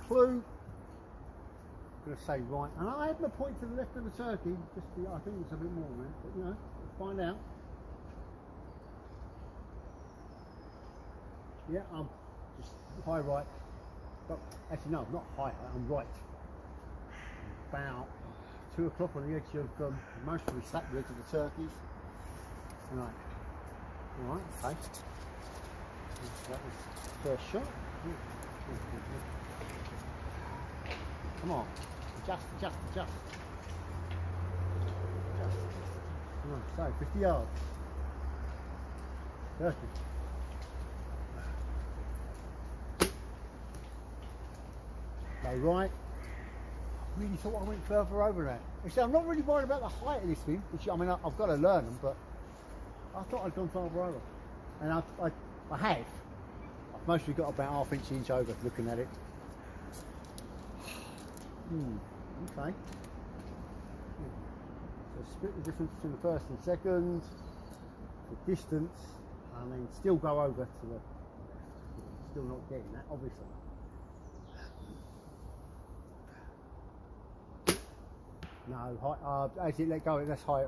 clue. I'm going to say right, and I had my point to the left of the turkey. I think it's a bit more than that, but you know, we'll find out. Yeah, I'm just high right. But actually, no, not high. I'm right. About 2 o'clock on the edge of mostly sat the edge of the turkeys. Right. All right. Okay. That was the first shot. Come on. Adjust. Come on. So 50 yards. Turkey. Go right. I really thought I went further over that. Actually, I'm not really worried about the height of this thing, which I mean I've got to learn them, but I thought I'd gone further over, and I have. I've mostly got about ½ inch over looking at it. Okay. So split the difference between the first and second, the distance, and then still go over to the left. Still not getting that, obviously. No, high, as it let go, that's high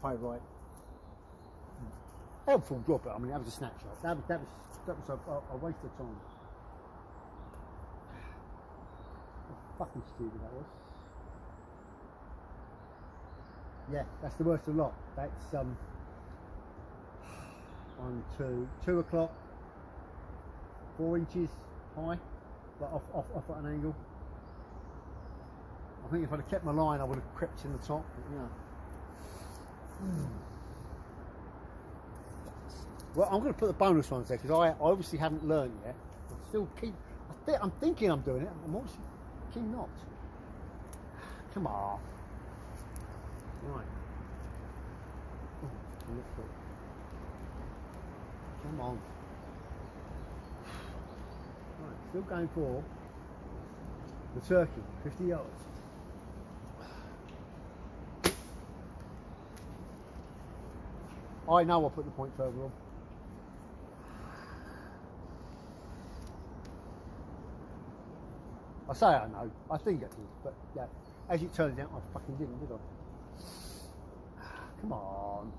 right. Helpful drop, but I mean that was a snapshot. That was a waste of time. Fucking stupid that was. Yeah, that's the worst of the lot. That's 2 o'clock, 4 inches high, but off at an angle. I think if I'd have kept my line, I would have crept in the top. But, you know. Well, I'm going to put the bonus ones there because I obviously haven't learned yet. I'm thinking I'm doing it. I'm obviously keen not. Come on. Right. Come on. Right, still going for the turkey, 50 yards. I know I'll put the point further on. I say I know, I think I did, but yeah, as it turns out, I fucking didn't, did I? Come on.